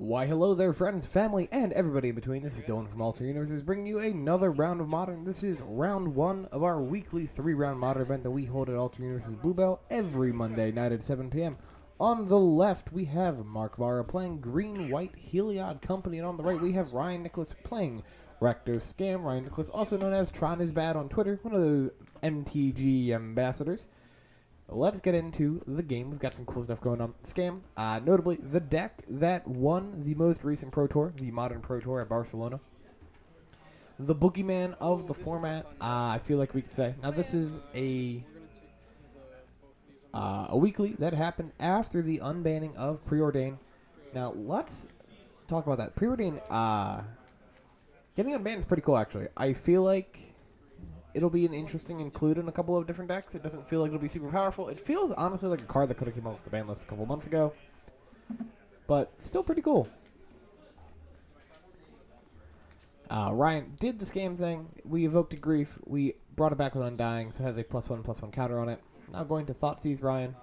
Why, hello there, friends, family, and everybody in between. This is Dylan from Alter Universes bringing you another round of Modern. This is round one of our weekly 3-round Modern event that we hold at Alter Universes Blue Bell every Monday night at 7 p.m. On the left, we have Mark Barra playing Green-White Heliod Company, and on the right, we have Ryan Nicholas playing Rakdos Scam. Ryan Nicholas, also known as Tron is Bad on Twitter, one of those MTG ambassadors. Let's get into the game. We've got some cool stuff going on. Scam, notably the deck that won the most recent Pro Tour, the Modern Pro Tour at Barcelona. The boogeyman of the format, I feel like we could say. Now this is a weekly that happened after the unbanning of Preordain. Now let's talk about that. Preordain, getting unbanned is pretty cool actually. I feel like it'll be an interesting include in a couple of different decks. It doesn't feel like it'll be super powerful. It feels honestly like a card that could have came off the ban list a couple months ago. But still pretty cool. Ryan did the scam thing. We evoked a grief. We brought it back with Undying, so it has a +1/+1 counter on it. Now going to Thoughtseize Ryan.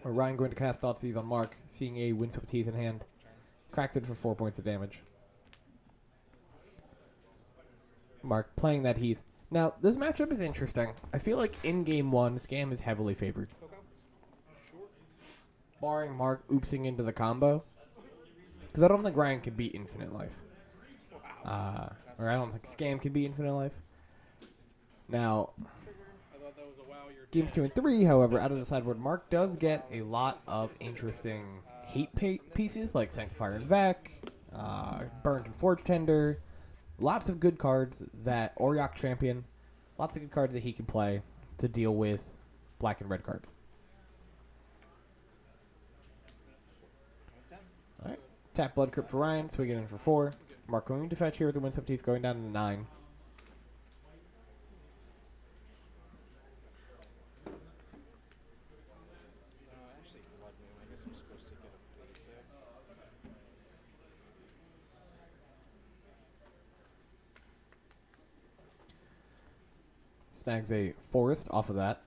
Or Ryan going to cast Thoughtseize on Mark, seeing a Windswept Heath in hand. Cracks it for 4 points of damage. Mark playing that Heath. Now, this matchup is interesting. I feel like in game one, Scam is heavily favored. Barring Mark oopsing into the combo. Because I don't think Ryan can beat Infinite Life. Or I don't think Scam can beat Infinite Life. Now, games 2 and 3, however, out of the sideboard, Mark does get a lot of interesting hate pieces, like Sanctifier and Vec, Burnt and Forge Tender. Lots of good cards that Auriok Champion, lots of good cards that he can play to deal with black and red cards. Alright, tap Blood Crypt for Ryan, so we get in for 4. Mark going to fetch here with the Windswept Heath going down to 9. Snags a Forest off of that.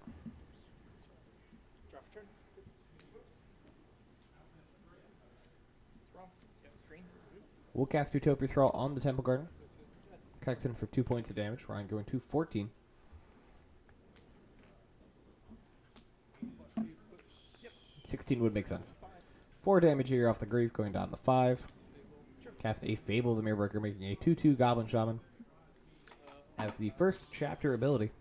We'll cast Utopia Thrall on the Temple Garden. Cracks in for 2 points of damage. Ryan going to 14. Yep. 16 would make sense. 4 damage here off the Grief, going down to 5. Cast a Fable of the Mirrorbreaker, making a 2/2 Goblin Shaman. As the first chapter ability.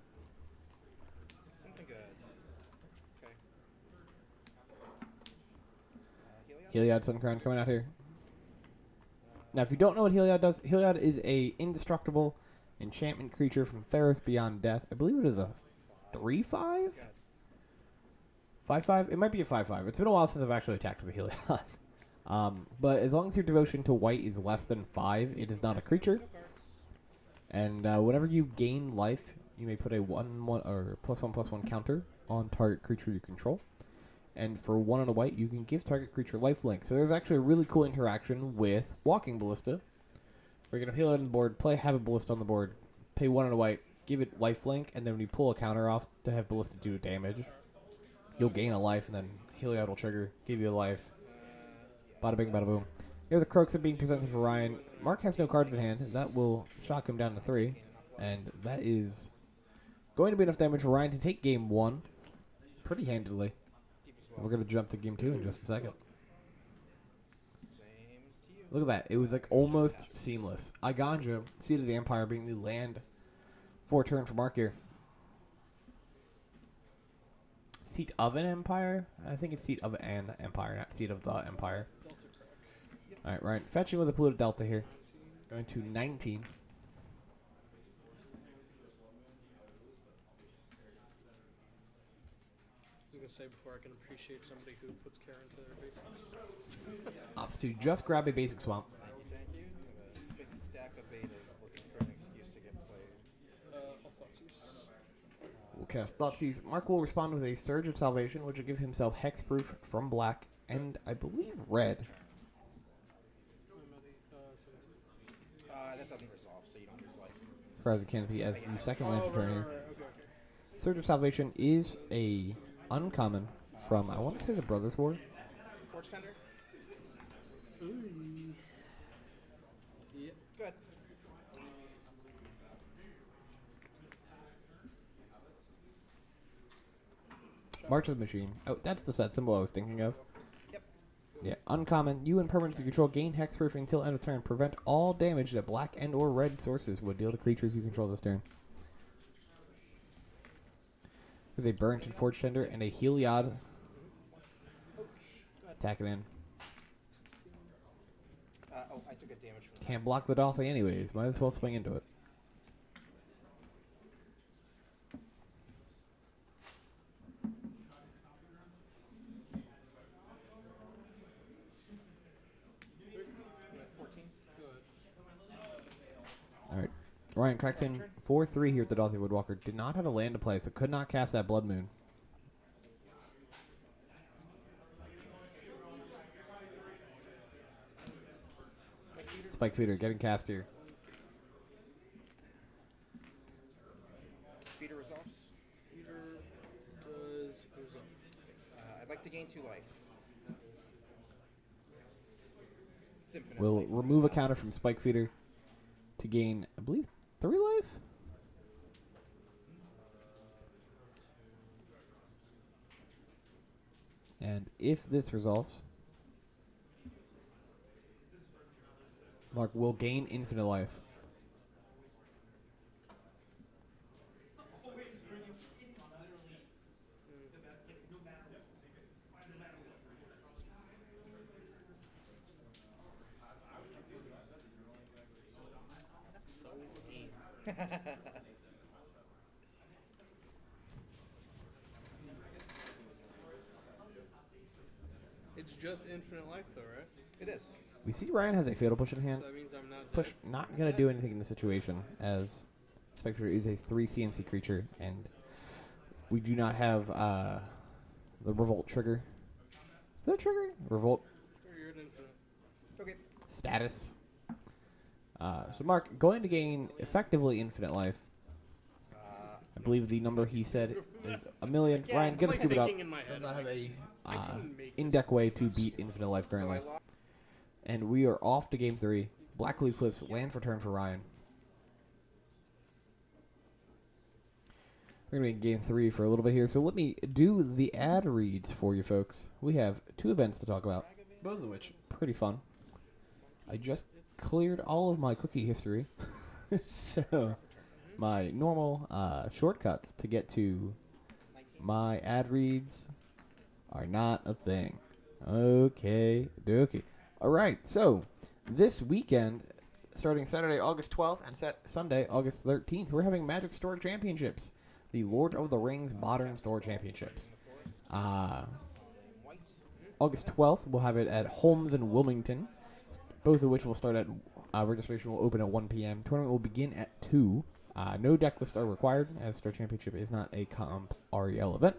Heliod Suncrown coming out here. Now, if you don't know what Heliod does, Heliod is a indestructible enchantment creature from Theros Beyond Death. I believe it is a 3/5? 5/5? It might be a 5/5. It's been a while since I've actually attacked with a Heliod. But as long as your devotion to white is less than 5, it is not a creature. And whenever you gain life, you may put a 1/1 or +1/+1 counter on target creature you control. And for 1 and a white, you can give target creature lifelink. So there's actually a really cool interaction with Walking Ballista. We're going to heal it on the board, have a Ballista on the board, pay 1 and a white, give it lifelink, and then when you pull a counter off to have Ballista do damage, you'll gain a life, and then Heliod will trigger, give you a life. Bada bing, bada boom. Here's the Croaks being presented for Ryan. Mark has no cards in hand. That will shock him down to 3. And that is going to be enough damage for Ryan to take game 1 pretty handily. We're going to jump to game 2 in just a second. Look at that. It was like almost seamless. Iganja, Seat of the Empire being the land for turn for Mark here. Seat of an Empire? I think it's Seat of an Empire, not Seat of the Empire. Alright, Ryan. Fetching with a Polluted Delta here. Going to 19. Say before I can appreciate somebody who puts care into their basics. Opts to just grab a basic swamp. Thank you. A big stack of betas looking for an excuse to get played. I'll Thoughtseize. We'll cast Thoughtseize. Mark will respond with a Surge of Salvation, which will give himself Hexproof from black and, I believe, red. That doesn't resolve, so you don't lose life. Horizon Canopy as the second land for turn here. Surge of Salvation is a uncommon from, I want to say, the Brothers War. Forge Tender? Ooh. March of the Machine. Oh, that's the set symbol I was thinking of. Yep. Yeah, uncommon. You and permanents you control gain hexproof until end of turn. Prevent all damage that black and or red sources would deal to creatures you control this turn. There's a Burnt and Forge Tender and a Heliod. Tack it in. Oh, I took a damage from Can't block the Dolphy anyways. Might as well swing into it. that. 14. Good. Alright. Ryan cracks in 4-3 here at the Dolphy Woodwalker. Did not have a land to play, so could not cast that Blood Moon. Spike Feeder getting cast here. Feeder resolves. Feeder does resolve. I'd like to gain 2 life. It's infinite We'll life. remove a counter from Spike Feeder to gain, I believe, 3 life? And if this resolves, Mark will gain infinite life. That's so mean. It's just infinite life, though, right? It is. We see Ryan has a Fatal Push in hand. So that means I'm not Push dead. not going to do anything in the situation, as Spectre is a 3 CMC creature, and we do not have the Revolt trigger. Is that a trigger? Revolt Sure, you're at infinite. Okay. status. So Mark, going to gain effectively infinite life. I believe the number he said is 1,000,000. Yeah, Ryan, I'm get a like scoop it up. thinking in my head. Does not have a I couldn't make this in-deck way to beat infinite life So currently. I lost. And we are off to game 3. Black Leaf Cliffs, land for turn for Ryan. We're going to be in game 3 for a little bit here. So let me do the ad reads for you folks. We have 2 events to talk about, both of which pretty fun. I just cleared all of my cookie history. So my normal shortcuts to get to 19. my ad reads are not a thing. Okay, dokie. All right, so this weekend, starting Saturday, August 12th, and Sunday, August 13th, we're having Magic Store Championships, the Lord of the Rings Modern Store Championships. White. August 12th, we'll have it at Holmes and Wilmington, both of which will start at, registration will open at 1 p.m. Tournament will begin at 2. No deck lists are required, as Store Championship is not a comp REL event.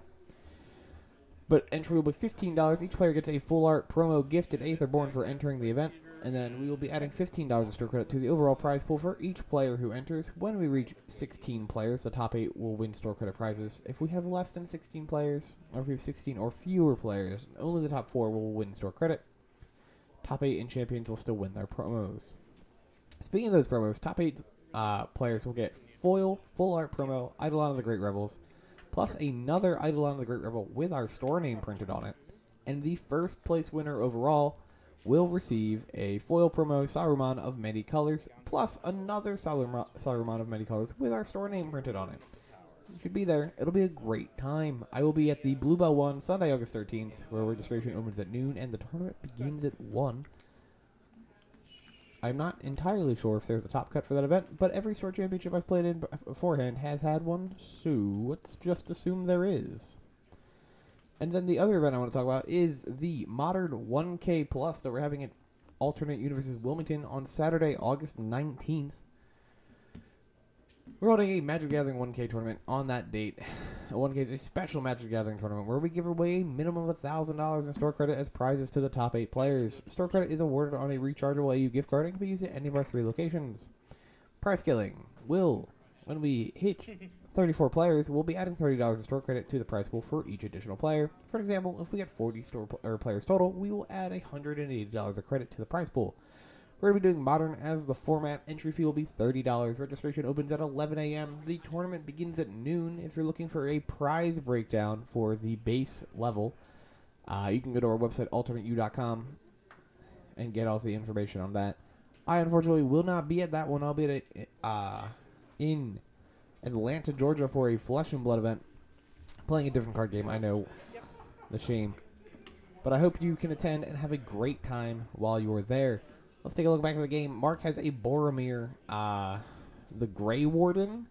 But entry will be $15. Each player gets a full art promo gift at Aetherborn for entering the event. And then we will be adding $15 of store credit to the overall prize pool for each player who enters. When we reach 16 players, the top 8 will win store credit prizes. If we have less than 16 players, or if we have 16 or fewer players, only the top 4 will win store credit. Top 8 and champions will still win their promos. Speaking of those promos, top 8 players will get foil, full art promo, Eidolon of the Great Rebels, plus another Eidolon of the Great Rebel with our store name printed on it. And the first place winner overall will receive a foil promo Saruman of many colors, plus another Saruman of many colors with our store name printed on it. You should be there. It'll be a great time. I will be at the Bluebell 1 Sunday, August 13th, where registration opens at noon and the tournament begins at 1. I'm not entirely sure if there's a top cut for that event, but every store championship I've played in beforehand has had one, so let's just assume there is. And then the other event I want to talk about is the Modern 1K Plus that we're having at Alternate Universes Wilmington on Saturday, August 19th. We're holding a Magic Gathering 1K tournament on that date. 1K is a special Magic Gathering tournament where we give away a minimum of $1,000 in store credit as prizes to the top 8 players. Store credit is awarded on a rechargeable AU gift card and can be used at any of our 3 locations. Prize killing will, when we hit 34 players, we'll be adding $30 in store credit to the prize pool for each additional player. For example, if we get 40 players total, we will add $180 of credit to the prize pool. We're going to be doing Modern as the format. Entry fee will be $30. Registration opens at 11 a.m. The tournament begins at noon. If you're looking for a prize breakdown for the base level, you can go to our website, ultimateu.com, and get all the information on that. I unfortunately will not be at that one. I'll be at in Atlanta, Georgia for a Flesh and Blood event. Playing a different card game, I know. The shame. But I hope you can attend and have a great time while you're there. Let's take a look back at the game. Mark has a Boromir, the Grey Warden.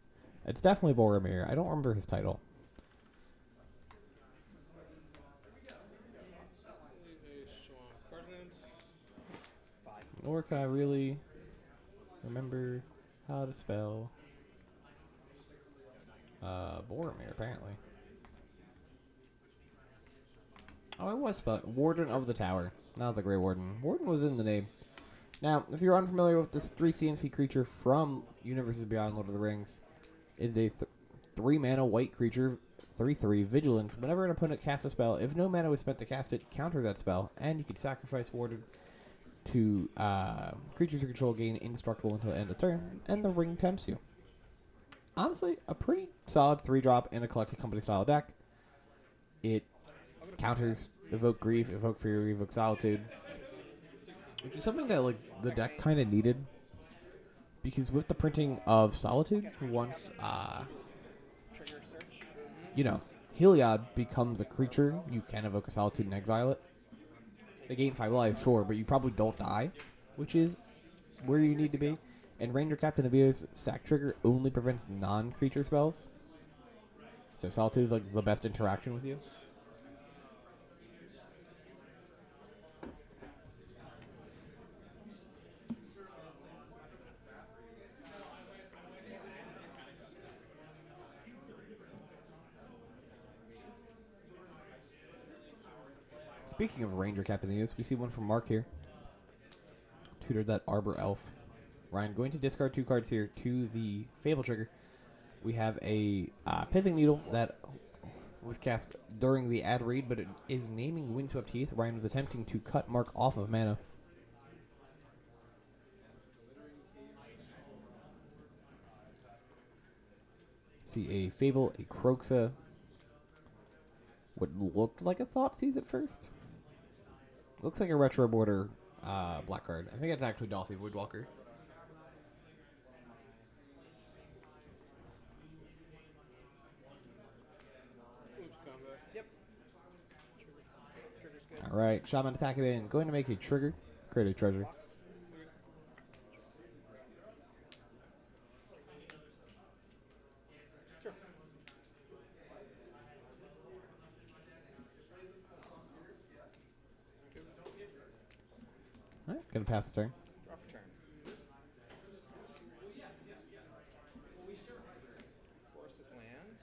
It's definitely Boromir. I don't remember his title. Nor can I really remember how to spell Boromir, apparently. Oh, it was spelled Warden of the Tower, not the Grey Warden. Warden was in the name. Now, if you're unfamiliar with this 3 CMC creature from Universes Beyond Lord of the Rings, it is a 3-mana white creature, 3/3 Vigilance. Whenever an opponent casts a spell, if no mana was spent to cast it, counter that spell, and you can sacrifice Warden to creatures you control gain indestructible until the end of turn, and the ring tempts you. Honestly, a pretty solid 3-drop in a Collected Company style deck. It counters Evoke Grief, Evoke Fury, Evoke Solitude, which is something that like the deck kind of needed, because with the printing of Solitude, once you know, Heliod becomes a creature, you can evoke a Solitude and exile it. They gain 5 life, sure, but you probably don't die, which is where you need to be. And Ranger Captain Abios sack trigger only prevents non-creature spells, so Solitude is like the best interaction with you. Speaking of Ranger Captain Eos, we see one from Mark here. Tutored that Arbor Elf. Ryan, going to discard 2 cards here to the Fable trigger. We have a Pithing Needle that was cast during the ad read, but it is naming Windswept Heath. Ryan was attempting to cut Mark off of mana. See a Fable, a Kroxa. What looked like a Thoughtseize at first. Looks like a Retro Border black card. I think it's actually Dolphy Voidwalker. Yep. Trigger's good. Alright, Shaman attack it in. Going to make a trigger. Create a treasure. Sure. Alright, gonna pass the turn. Draw for turn. Forest is land.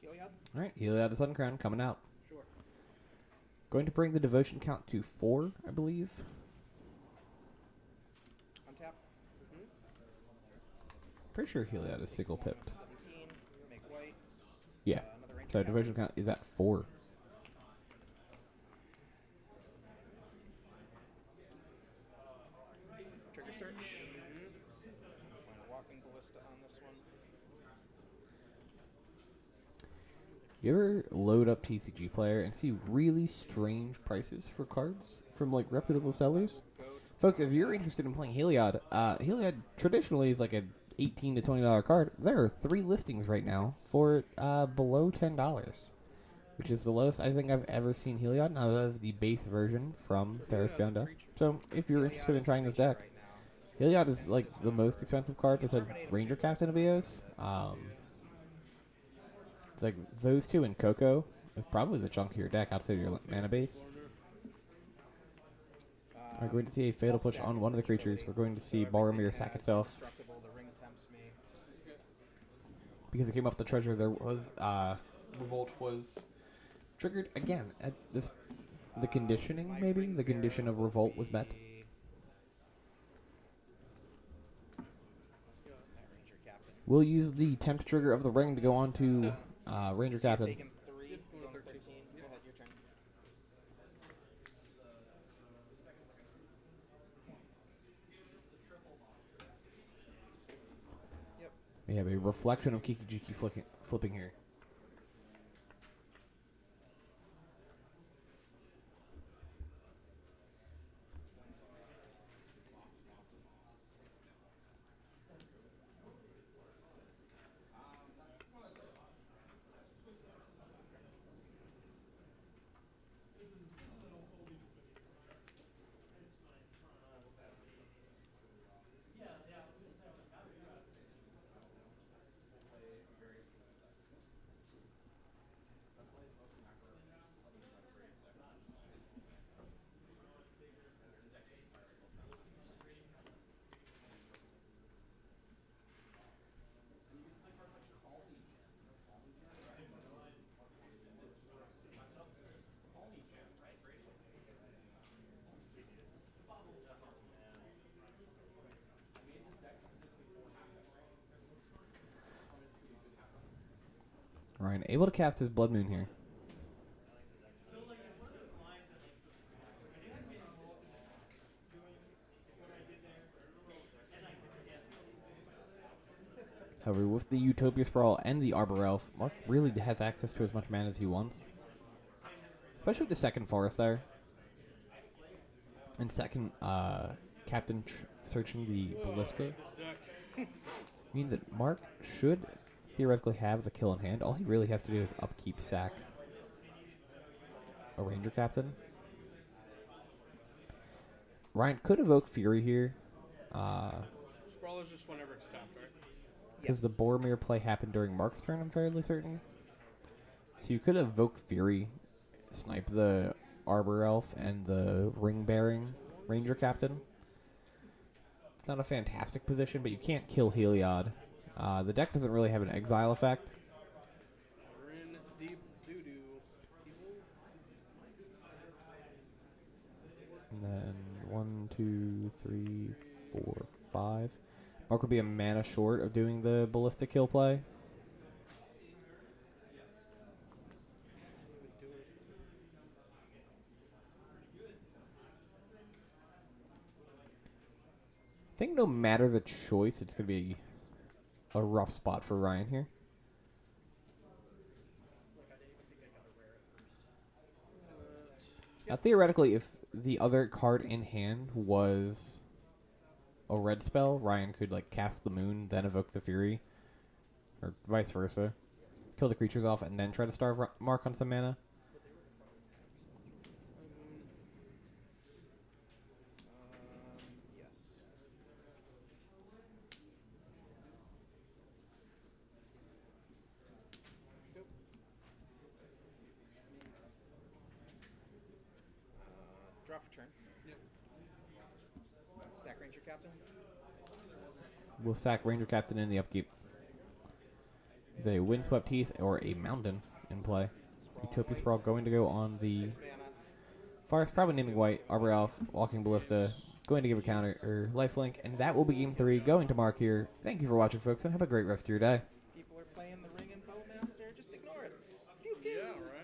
Heliod? Alright, Heliod the Sun Crown coming out. Sure. Going to bring the devotion count to 4, I believe. Untap. Pretty sure Heliod is single pipped. 17. Make white. Yeah. Another ranger So captain. devotion count is at 4. Trigger search. Find a walking ballista on this one. You ever load up TCG Player and see really strange prices for cards from like reputable sellers? Go to Folks, if you're interested in playing Heliod, Heliod traditionally is like a $18 to $20 card. There are 3 listings right now for below $10, which is the lowest I think I've ever seen Heliod. Now that is the base version from Terrace Beyond Death. So if you're interested in trying this deck, right now. Heliod is like the most expensive card besides Ranger Captain Abios. It's like those 2 and Coco is probably the chunkier deck outside of your mana base. We're going to see a Fatal Push on one of the creatures. We're going to see Boromir sack itself. because it came off the treasure, there was revolt was triggered again at this. The conditioning, maybe the condition of revolt was met. Yeah. That Ranger Captain. We'll use the temp trigger of the ring to go on to Ranger So you're Captain. taking 3, Yep, going going to 13. 13. Go ahead, your turn. Yep. We have a reflection of Kikijiki flipping here. Ryan able to cast his Blood Moon here. However, with the Utopia Sprawl and the Arbor Elf, Mark really has access to as much mana as he wants. Especially the second Forest there. And second, Captain searching the Ballista. Means that Mark should theoretically have the kill in hand. All he really has to do is upkeep, sack a Ranger Captain. Ryan could evoke Fury here. Sprawler's just whenever it's tapped, right? Because the Boromir play happened during Mark's turn, I'm fairly certain. So you could evoke Fury, snipe the Arbor Elf and the Ring-bearing Ranger Captain. It's not a fantastic position, but you can't kill Heliod. The deck doesn't really have an exile effect. We're in deep doo-doo. And then 1, 2, 3, 4, 5. Mark would be a mana short of doing the Ballistic kill play. I think no matter the choice, it's going to be a rough spot for Ryan here. Now, theoretically, if the other card in hand was a red spell, Ryan could like cast the Moon, then evoke the Fury, or vice versa. Kill the creatures off, and then try to starve Mark on some mana. Yes. Yep. Draw for turn. Yep. Sack Ranger Captain. We'll sack Ranger Captain in the upkeep. Is a Windswept Heath or a Mountain in play. Utopia Sprawl going to go on the 6 mana. Forest, probably naming white, Arbor Elf, Walking Ballista, going to give a counter, or lifelink, and that will be game 3, going to Mark here. Thank you for watching, folks, and have a great rest of your day. People are playing the Ring and Bowmaster. Just ignore it. Pew, pew. Yeah, right.